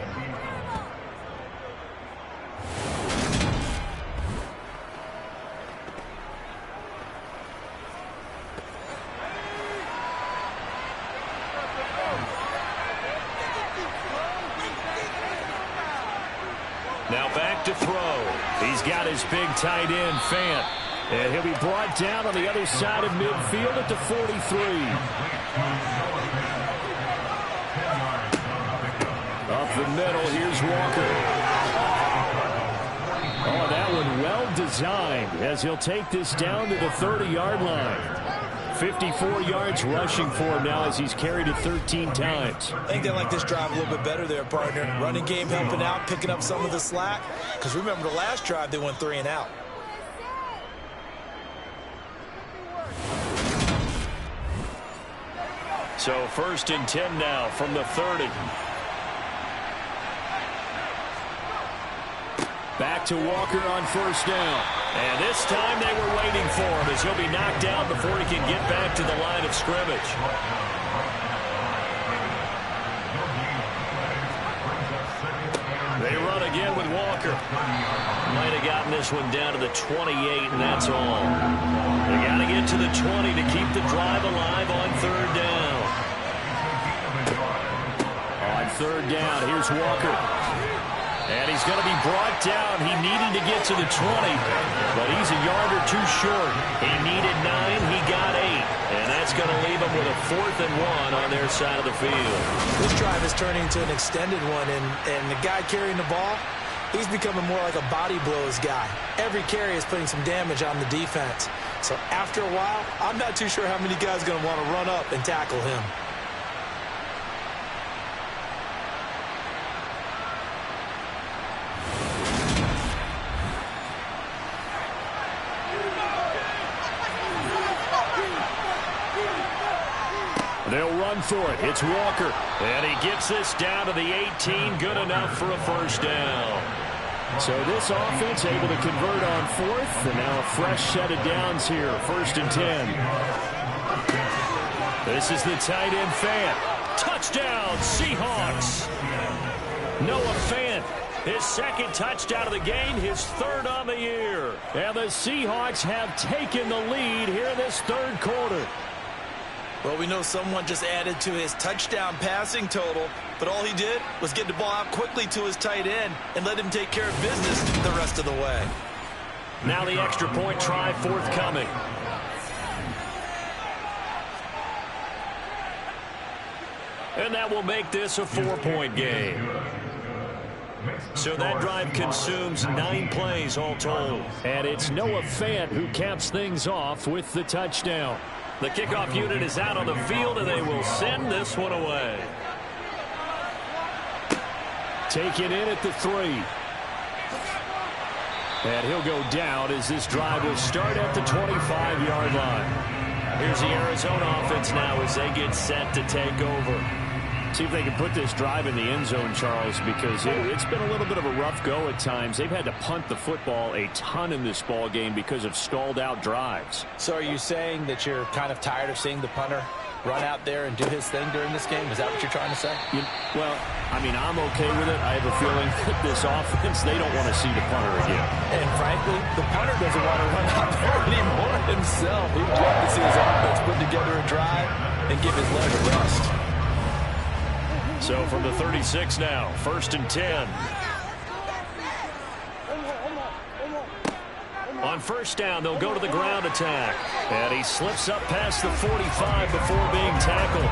Now back to throw. He's got his big tight end, Fant. And he'll be brought down on the other side of midfield at the 43. Up the middle, here's Walker. Oh, that one well designed as he'll take this down to the 30-yard line. 54 yards rushing for him now as he's carried it 13 times. I think they like this drive a little bit better there, partner. Running game helping out, picking up some of the slack. Because remember the last drive, they went 3 and out. So 1st and 10 now from the 30. Back to Walker on first down. And this time they were waiting for him as he'll be knocked out before he can get back to the line of scrimmage. They run again with Walker. Might have gotten this one down to the 28, and that's all. They got to get to the 20 to keep the drive alive on third down. On third down, here's Walker. And he's going to be brought down. He needed to get to the 20, but he's a yard or two short. He needed 9. He got 8. And that's going to leave him with a 4th and 1 on their side of the field. This drive is turning into an extended one, and the guy carrying the ball, he's becoming more like a body blows guy. Every carry is putting some damage on the defense. So after a while, I'm not too sure how many guys are going to want to run up and tackle him. They'll run for it. It's Walker. And he gets this down to the 18. Good enough for a first down. So this offense able to convert on 4th. And now a fresh set of downs here. 1st and 10. This is the tight end Fant. Touchdown, Seahawks. Noah Fant. His 2nd touchdown of the game. His 3rd on the year. And the Seahawks have taken the lead here in this 3rd quarter. Well, we know someone just added to his touchdown passing total, but all he did was get the ball out quickly to his tight end and let him take care of business the rest of the way. Now the extra point try forthcoming. And that will make this a 4-point game. So that drive consumes 9 plays all told. And it's Noah Fant who caps things off with the touchdown. The kickoff unit is out on the field, and they will send this one away. Taken in at the 3. And he'll go down as this drive will start at the 25-yard line. Here's the Arizona offense now as they get set to take over. See if they can put this drive in the end zone, Charles, because it's been a little bit of a rough go at times. They've had to punt the football a ton in this ball game because of stalled-out drives. So are you saying that you're kind of tired of seeing the punter run out there and do his thing during this game? Is that what you're trying to say? Well, I mean, I'm okay with it. I have a feeling that this offense, they don't want to see the punter again. And frankly, the punter doesn't want to run out there anymore himself. He'd love to see his offense put together a drive and give his leg a rest. So from the 36 now, 1st and 10. On 1st down, they'll go to the ground attack. And he slips up past the 45 before being tackled.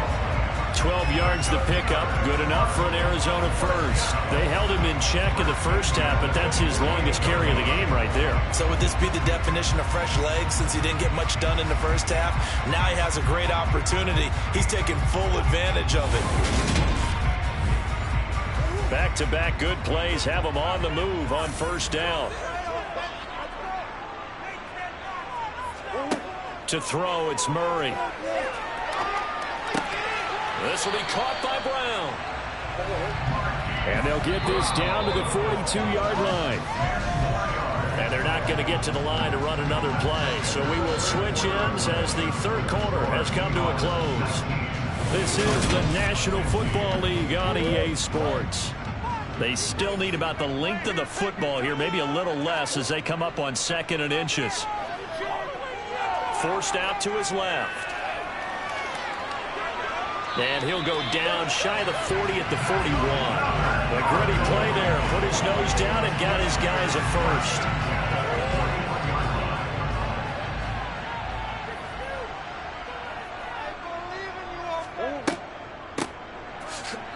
12 yards the pickup, good enough for an Arizona first. They held him in check in the first half, but that's his longest carry of the game right there. So would this be the definition of fresh legs since he didn't get much done in the first half? Now he has a great opportunity. He's taking full advantage of it. Back-to-back good plays have him on the move on 1st down. To throw, it's Murray. This will be caught by Brown. And they'll get this down to the 42-yard line. And they're not going to get to the line to run another play. So we will switch ends as the 3rd quarter has come to a close. This is the National Football League on EA Sports. They still need about the length of the football here, maybe a little less as they come up on 2nd and inches. Forced out to his left. And he'll go down shy of the 40 at the 41. A gritty play there. Put his nose down and got his guys a first.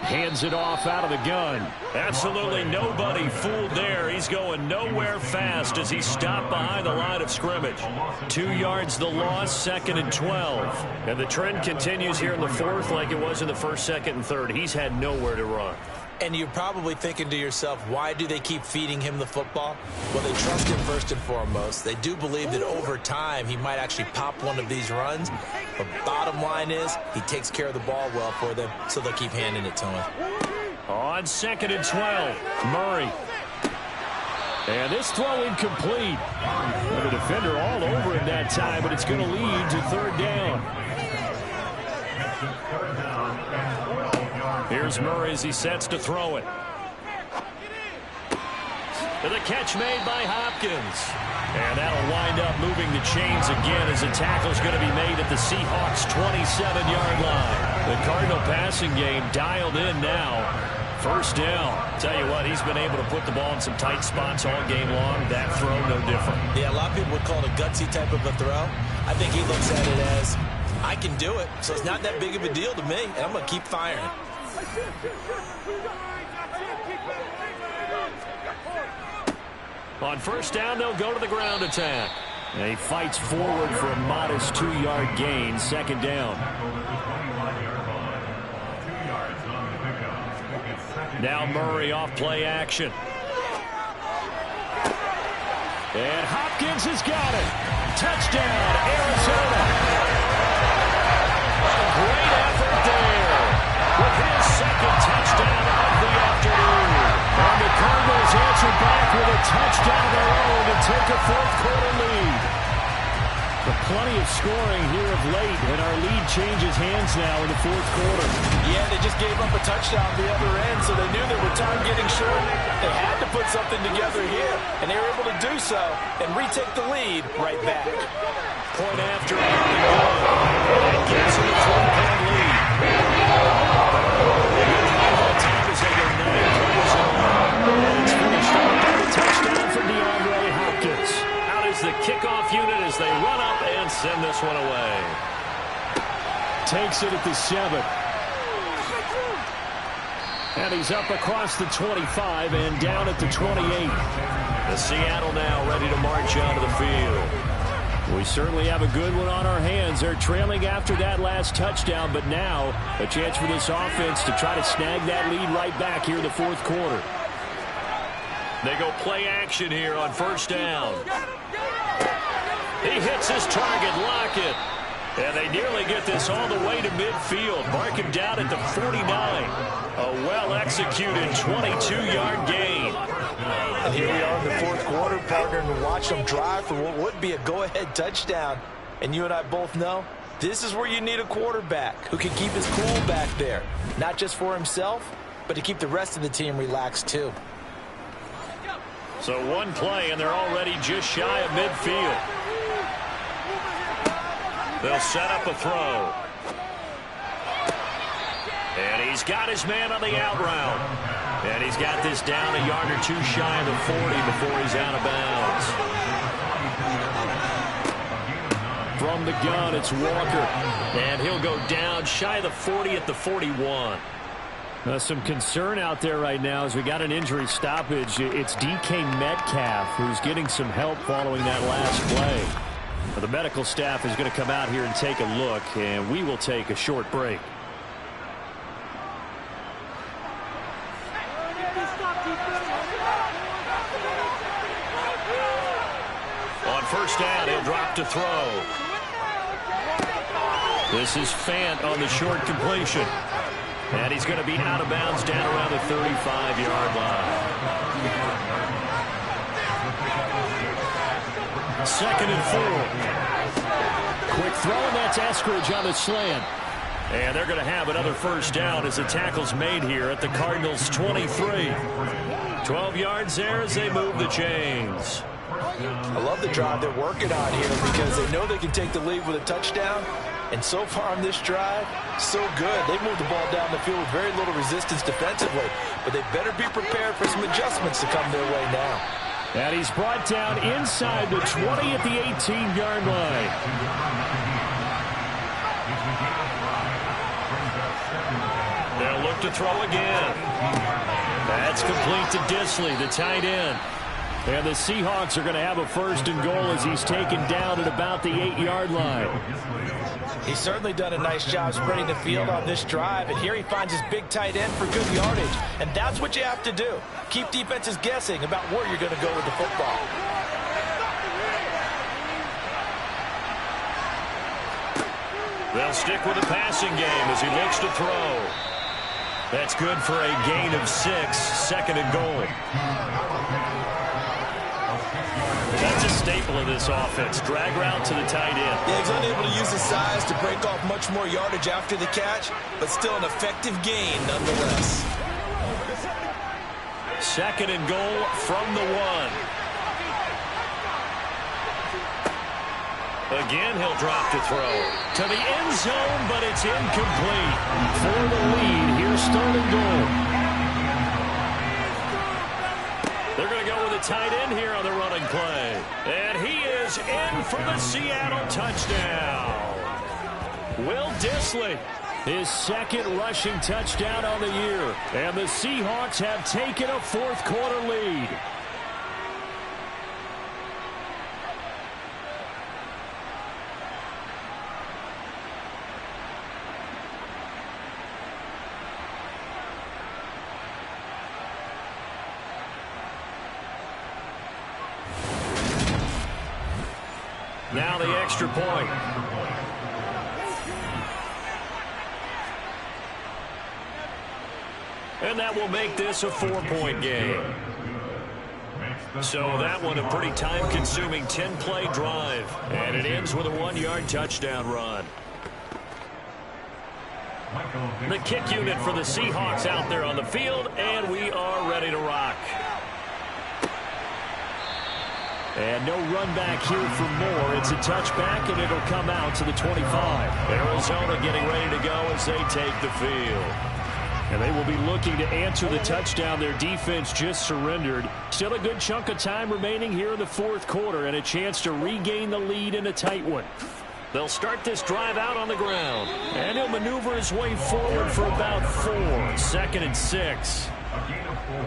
Hands it off out of the gun. Absolutely nobody fooled there. He's going nowhere fast as he stopped behind the line of scrimmage. 2 yards the loss, 2nd and 12. And the trend continues here in the 4th like it was in the 1st, 2nd, and 3rd. He's had nowhere to run. And you're probably thinking to yourself, why do they keep feeding him the football? Well, they trust him first and foremost. They do believe that over time he might actually pop one of these runs. But bottom line is he takes care of the ball well for them, so they'll keep handing it to him. On 2nd and 12, Murray. And this throw incomplete. The defender all over him that time, but it's going to lead to 3rd down. Here's Murray as he sets to throw it. The catch made by Hopkins. And that'll wind up moving the chains again as the tackle's going to be made at the Seahawks' 27-yard line. The Cardinal passing game dialed in now. First down. Tell you what, he's been able to put the ball in some tight spots all game long. That throw, no different. Yeah, a lot of people would call it a gutsy type of a throw. I think he looks at it as, I can do it, so it's not that big of a deal to me, and I'm going to keep firing. On first down, they'll go to the ground attack. And he fights forward for a modest 2-yard gain. Second down. Now Murray off play action. And Hopkins has got it. Touchdown, Arizona. A great effort there with his second touchdown of the afternoon. And the Cardinals answer back with a touchdown of their own to take a fourth-quarter lead. But plenty of scoring here of late, and our lead changes hands now in the fourth quarter. Yeah, they just gave up a touchdown the other end, so they knew that with time getting short, they had to put something together here, and they were able to do so and retake the lead right back. Point after on the goal. That gives them a 12-point lead. Meanwhile, time as they go 9 plays on. And it's finished off by the touchdown for DeAndre Hopkins. Out is the kickoff unit as they run up and send this one away. Takes it at the 7. And he's up across the 25 and down at the 28. The Seattle now ready to march onto the field. We certainly have a good one on our hands. They're trailing after that last touchdown, but now a chance for this offense to try to snag that lead right back here in the fourth quarter. They go play action here on first down. He hits his target, Lockett. And they nearly get this all the way to midfield. Mark him down at the 49. A well-executed 22-yard gain. And here we are in the fourth quarter, partner, and watch them drive for what would be a go-ahead touchdown. And you and I both know this is where you need a quarterback who can keep his cool back there. Not just for himself, but to keep the rest of the team relaxed too. So one play, and they're already just shy of midfield. They'll set up a throw. And he's got his man on the out route. And he's got this down a yard or two shy of the 40 before he's out of bounds. From the gun, it's Walker. And he'll go down shy of the 40 at the 41. Some concern out there right now as we got an injury stoppage. It's DK Metcalf who's getting some help following that last play. The medical staff is going to come out here and take a look, and we will take a short break. On first down, he'll drop to throw. This is Fant on the short completion. And he's going to be out of bounds down around the 35-yard line. Second and 4. Quick throw, and that's Eskridge on the slant. And they're going to have another first down as the tackle's made here at the Cardinals' 23. 12 yards there as they move the chains. I love the drive they're working on here because they know they can take the lead with a touchdown. And so far on this drive, so good. They've moved the ball down the field with very little resistance defensively. But they better be prepared for some adjustments to come their way now. And he's brought down inside the 20 at the 18-yard line. They'll look to throw again. That's complete to Disley, the tight end. And the Seahawks are going to have a first and goal as he's taken down at about the 8-yard line. He's certainly done a nice job spreading the field on this drive, and here he finds his big tight end for good yardage. And that's what you have to do. Keep defenses guessing about where you're going to go with the football. They'll stick with the passing game as he looks to throw. That's good for a gain of 6, second and goal. That's a staple of this offense. Drag route to the tight end. Yeah, he's unable to use his size to break off much more yardage after the catch, but still an effective gain nonetheless. Second and goal from the 1. Again, he'll drop to throw. To the end zone, but it's incomplete. For the lead, here's third and goal. They're going to go with a tight end here on the running play. And he is in for the Seattle touchdown. Will Dissly, his second rushing touchdown on the year. And the Seahawks have taken a fourth-quarter lead. Now the extra point. And that will make this a 4-point game. So that one a pretty time-consuming 10-play drive. And it ends with a 1-yard touchdown run. The kick unit for the Seahawks out there on the field, and we are ready to rock. And no run back here for more. It's a touchback, and it'll come out to the 25. Arizona getting ready to go as they take the field. And they will be looking to answer the touchdown their defense just surrendered. Still a good chunk of time remaining here in the fourth quarter, and a chance to regain the lead in a tight one. They'll start this drive out on the ground. And he'll maneuver his way forward for about 4. 2nd and 6. A gain of 4.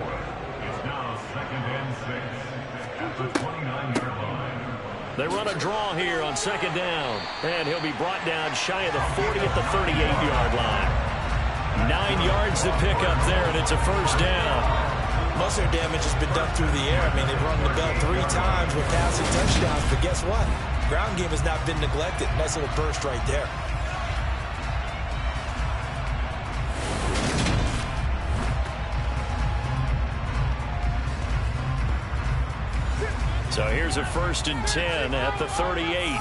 It's now 2nd and 6. At the 29-yard line. They run a draw here on 2nd down. And he'll be brought down shy of the 40 at the 38-yard line. 9 yards to pick up there, and it's a first down. Most of their damage has been done through the air. I mean, they've rung the bell 3 times with passing touchdowns, but guess what? Ground game has not been neglected. Nice little burst right there. So here's a 1st and 10 at the 38.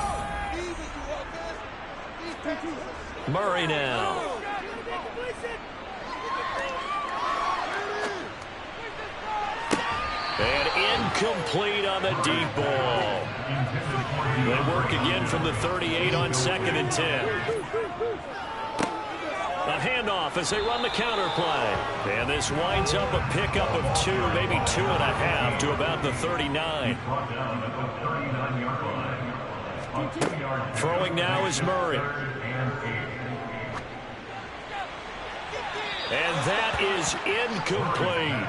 Murray now. And incomplete on the deep ball. They work again from the 38 on 2nd and 10. A handoff as they run the counter play. And this winds up a pickup of 2, maybe 2.5 to about the 39. Throwing now is Murray. And that is incomplete.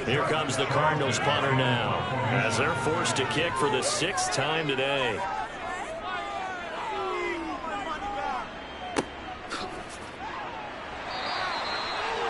Here comes the Cardinals punter now, as they're forced to kick for the 6th time today.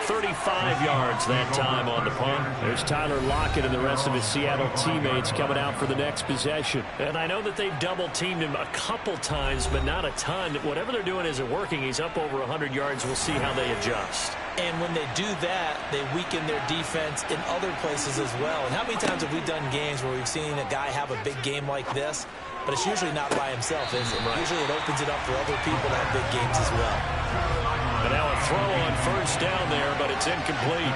"35 yards that time on the punt. There's Tyler Lockett and the rest of his Seattle teammates coming out for the next possession. And I know that they've double-teamed him a couple times, but not a ton. Whatever they're doing isn't working. He's up over 100 yards. We'll see how they adjust. And when they do that, they weaken their defense in other places as well. And how many times have we done games where we've seen a guy have a big game like this, but it's usually not by himself, is it? Right. Usually it opens it up for other people to have big games as well. But now a throw on 1st down there, but it's incomplete.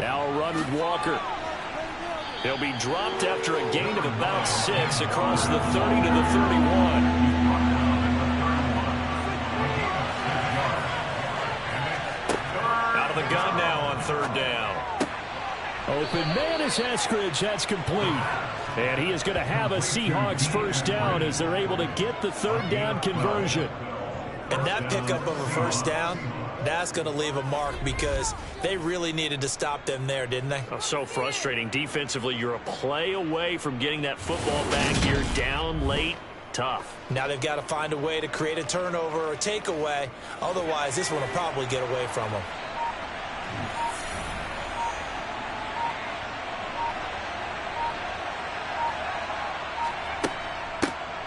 Now a run with Walker. He'll be dropped after a gain of about 6 across the 30 to the 31. The gun now on 3rd down. Open man is Eskridge. That's complete. And he is going to have a Seahawks 1st down as they're able to get the 3rd down conversion. And that pickup of a 1st down, that's going to leave a mark because they really needed to stop them there, didn't they? Oh, so frustrating. Defensively, you're a play away from getting that football back here down late. Tough. Now they've got to find a way to create a turnover or a takeaway. Otherwise, this one will probably get away from them.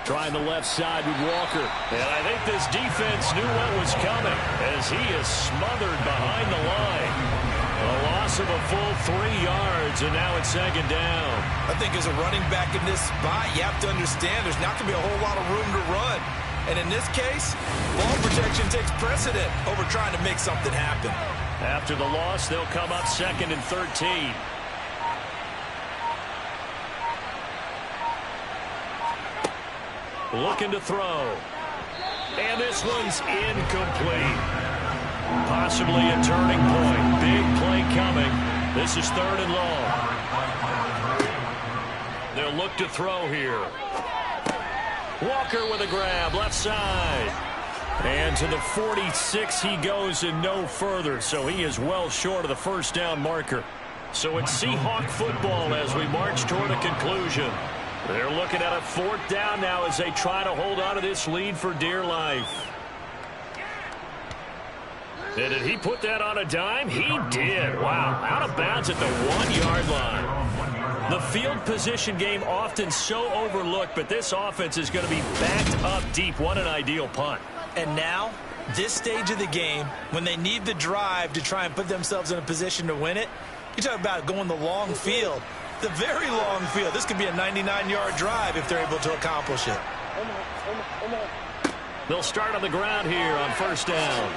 Trying the left side with Walker. And I think this defense knew what was coming as he is smothered behind the line. A loss of a full 3 yards, and now it's 2nd down. I think as a running back in this spot, you have to understand there's not going to be a whole lot of room to run. And in this case, ball protection takes precedent over trying to make something happen. After the loss, they'll come up 2nd and 13. Looking to throw. And this one's incomplete. Possibly a turning point. Big play coming. This is 3rd and long. They'll look to throw here. Walker with a grab, left side. And to the 46 he goes and no further. So he is well short of the first down marker. So it's Seahawk football as we march toward a conclusion. They're looking at a 4th down now as they try to hold on to this lead for dear life. And did he put that on a dime? He did. Wow. Out of bounds at the 1-yard line. The field position game often so overlooked, but this offense is going to be backed up deep. What an ideal punt. And now, this stage of the game, when they need the drive to try and put themselves in a position to win it, you talk about going the long field, the very long field. This could be a 99-yard drive if they're able to accomplish it. They'll start on the ground here on 1st down.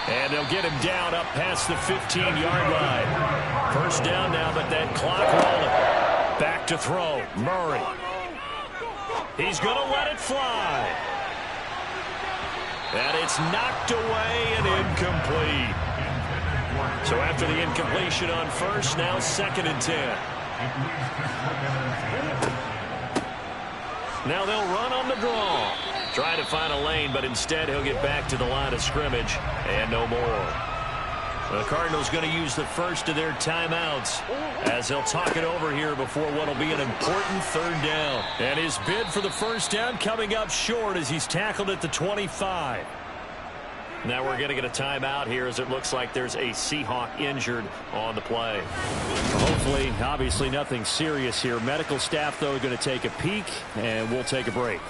And they'll get him down up past the 15-yard line. 1st down now, but that clock rolling. Back to throw. Murray. He's going to let it fly. And it's knocked away and incomplete. So after the incompletion on 1st, now 2nd and 10. Now they'll run on the draw. Trying to find a lane, but instead he'll get back to the line of scrimmage and no more. The Cardinals going to use the first of their timeouts as they'll talk it over here before what will be an important 3rd down. And his bid for the 1st down coming up short as he's tackled at the 25. Now we're going to get a timeout here as it looks like there's a Seahawk injured on the play. Hopefully, obviously nothing serious here. Medical staff, though, going to take a peek, and we'll take a break.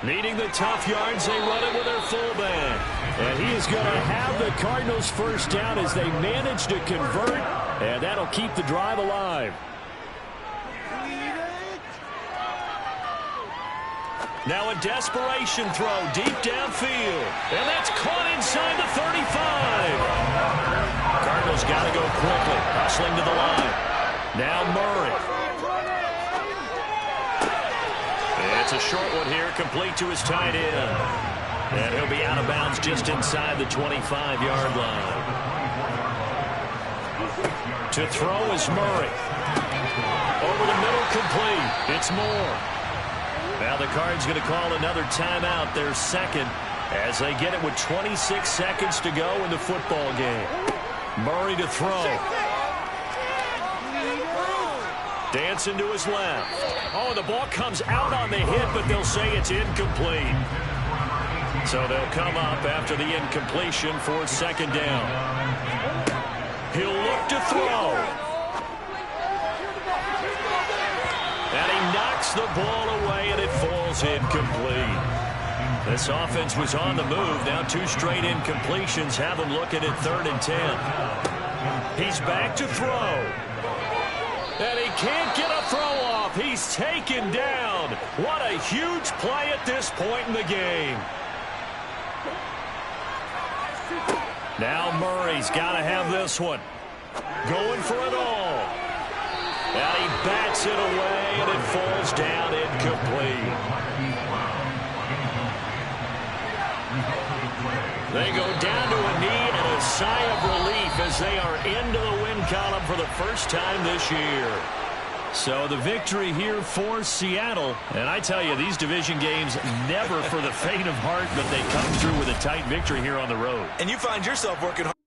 Needing the tough yards, they run it with their fullback. And he is going to have the Cardinals 1st down as they manage to convert, and that'll keep the drive alive. Now a desperation throw deep downfield. And that's caught inside the 35. Cardinals got to go quickly, hustling to the line. Now Murray. It's a short one here, complete to his tight end. And he'll be out of bounds just inside the 25-yard line. To throw is Murray. Over the middle, complete. It's Moore. Now the Cards going to call another timeout, their 2nd, as they get it with 26 seconds to go in the football game. Murray to throw. Dancing to his left. Oh, the ball comes out on the hit, but they'll say it's incomplete. So they'll come up after the incompletion for 2nd down. He'll look to throw. And he knocks the ball away, and it falls incomplete. This offense was on the move. Now 2 straight incompletions have him looking at 3rd and 10. He's back to throw. And he can't get a throw off. He's taken down. What a huge play at this point in the game. Now Murray's got to have this one. Going for it all. And he bats it away, and it falls down incomplete. They go down to a knee and a sigh of relief as they are into the win column for the first time this year. So the victory here for Seattle. And I tell you, these division games never for the faint of heart, but they come through with a tight victory here on the road. And you find yourself working hard.